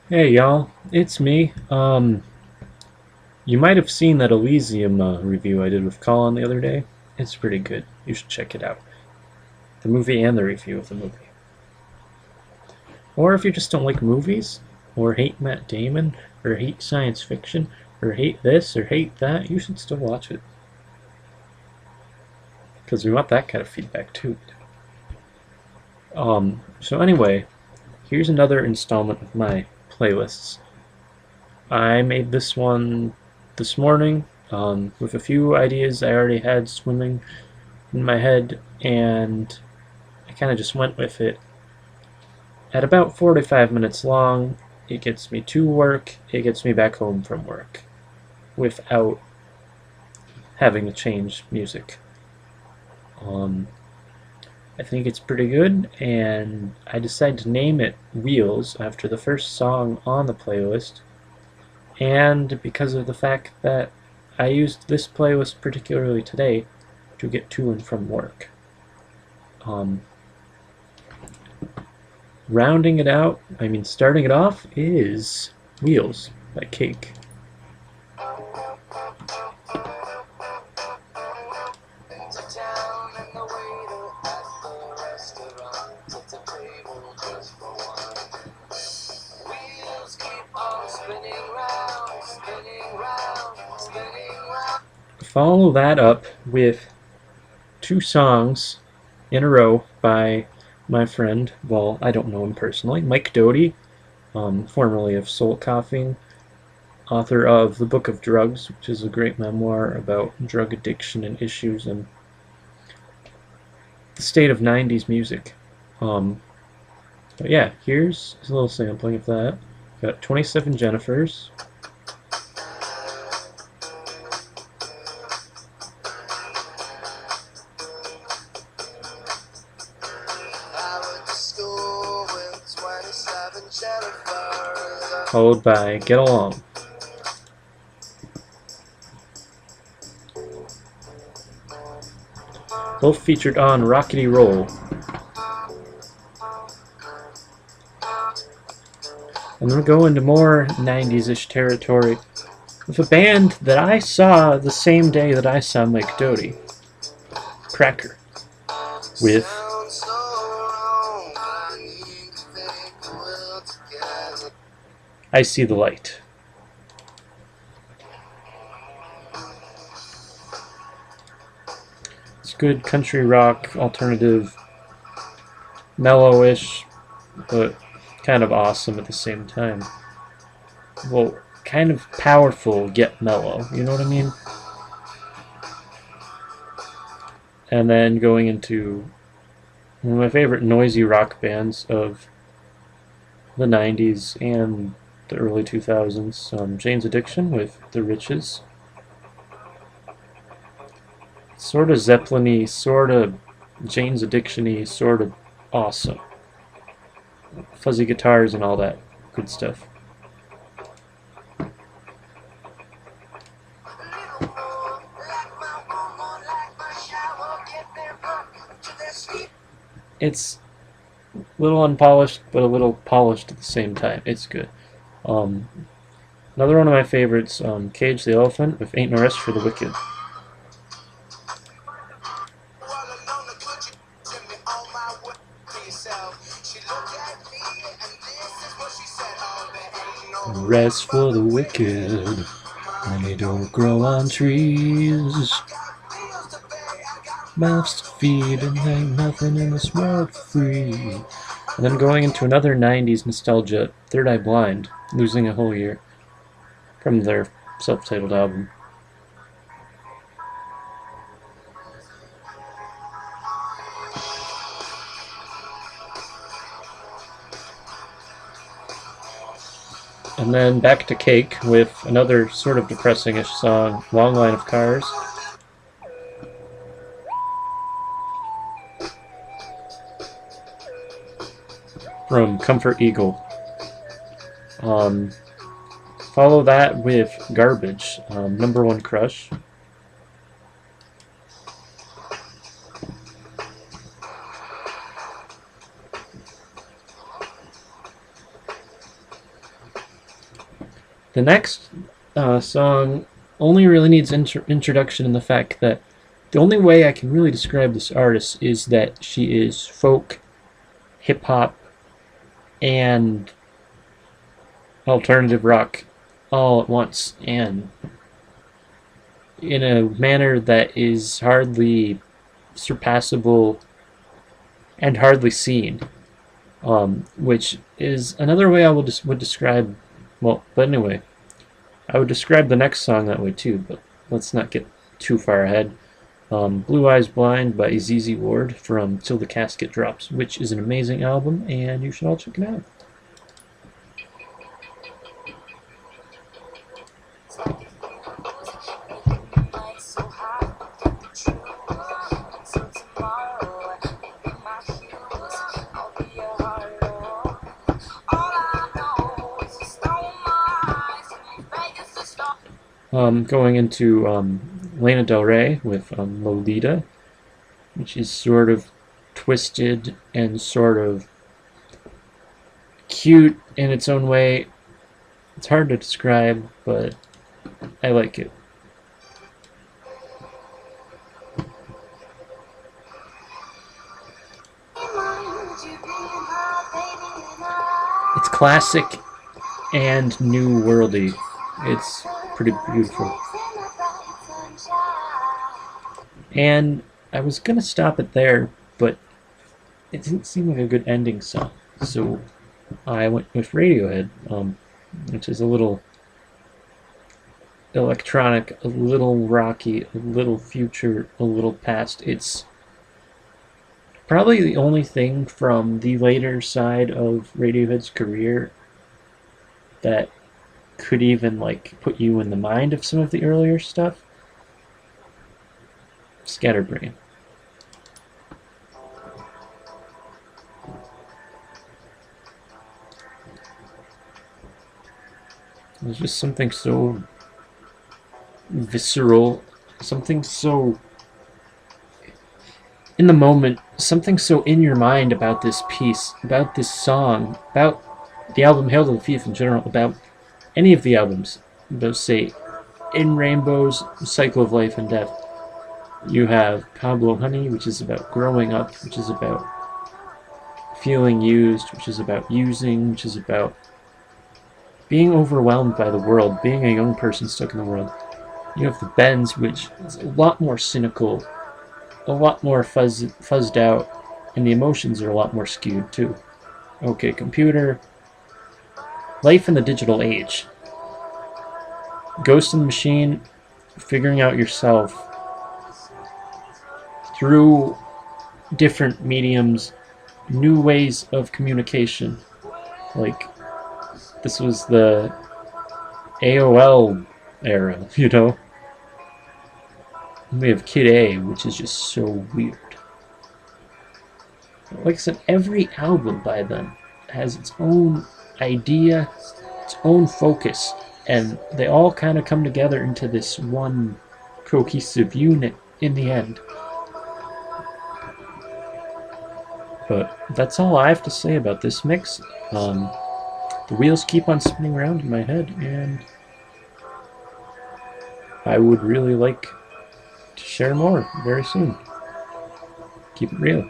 Hey y'all, it's me. You might have seen that Elysium review I did with Colin the other day. It's pretty good. You should check it out. The movie and the review of the movie. Or if you just don't like movies, or hate Matt Damon, or hate science fiction, or hate this, or hate that, you should still watch it. Because we want that kind of feedback too. So anyway, here's another installment of my playlists. I made this one this morning with a few ideas I already had swimming in my head, and I kind of just went with it. At about 45 minutes long, it gets me to work, it gets me back home from work without having to change music. Um, I think it's pretty good, and I decided to name it Wheels after the first song on the playlist, and because of the fact that I used this playlist particularly today to get to and from work. Um, Rounding it out, starting it off is Wheels by Cake. Follow that up with two songs in a row by my friend, well, I don't know him personally, Mike Doty, formerly of Soul Coughing, author of The Book of Drugs, which is a great memoir about drug addiction and issues and the state of 90s music. Um, but yeah, here's a little sampling of that. Got 27 Jennifers. Followed by Get Along. Both featured on Rockety Roll. I'm going to go into more 90s-ish territory with a band that I saw the same day that I saw Mike Doty. Cracker. With I See the Light. It's good country rock, alternative, mellowish, but kind of awesome at the same time. Well, kind of powerful yet mellow, you know what I mean? And then going into one of my favorite noisy rock bands of the 90s and the early 2000s, Jane's Addiction with The Riches. Sort of Zeppelin-y, sort of Jane's Addiction-y, sort of awesome. Fuzzy guitars and all that good stuff. It's a little unpolished, but a little polished at the same time. It's good. Um, Another one of my favorites, Cage the Elephant with Ain't No Rest for the Wicked. Rest for the wicked, money don't grow on trees. Mouths to feed and ain't nothing in this world free. And then going into another 90s nostalgia, Third Eye Blind, Losing a Whole Year, from their self-titled album. And then back to Cake with another sort of depressing-ish song, Long Line of Cars. From Comfort Eagle. Follow that with Garbage, Number One Crush. The next song only really needs introduction in the fact that the only way I can really describe this artist is that she is folk, hip hop, and alternative rock all at once, and in a manner that is hardly surpassable and hardly seen. Which is another way I would describe. Well, but anyway, I would describe the next song that way too. But let's not get too far ahead. Blue Eyes Blind by ZZ Ward from Till the Casket Drops, which is an amazing album, and you should all check it out. Going into Lana Del Rey with Lolita, which is sort of twisted and sort of cute in its own way. It's hard to describe, but I like it. It's classic and new worldy. It's pretty beautiful. And I was gonna stop it there, but it didn't seem like a good ending song. So I went with Radiohead, which is a little electronic, a little rocky, a little future, a little past. It's probably the only thing from the later side of Radiohead's career that could even like put you in the mind of some of the earlier stuff. Scatterbrain. There's just something so visceral, something so in the moment, something so in your mind about this piece, about this song, about the album Hail to the Thief in general, about any of the albums, those say In Rainbows, Cycle of Life and Death. You have Pablo Honey, which is about growing up, which is about feeling used, which is about using, which is about being overwhelmed by the world, being a young person stuck in the world. You have the Bends, which is a lot more cynical, a lot more fuzzed out, and the emotions are a lot more skewed too. OK Computer, Life in the Digital Age, Ghost in the Machine, figuring out yourself through different mediums, new ways of communication. Like, this was the AOL era, you know? We have Kid A, which is just so weird. Like I said, every album by them has its own idea, its own focus, and they all kind of come together into this one cohesive unit in the end. But that's all I have to say about this mix. The wheels keep on spinning around in my head, and I would really like to share more very soon. Keep it real.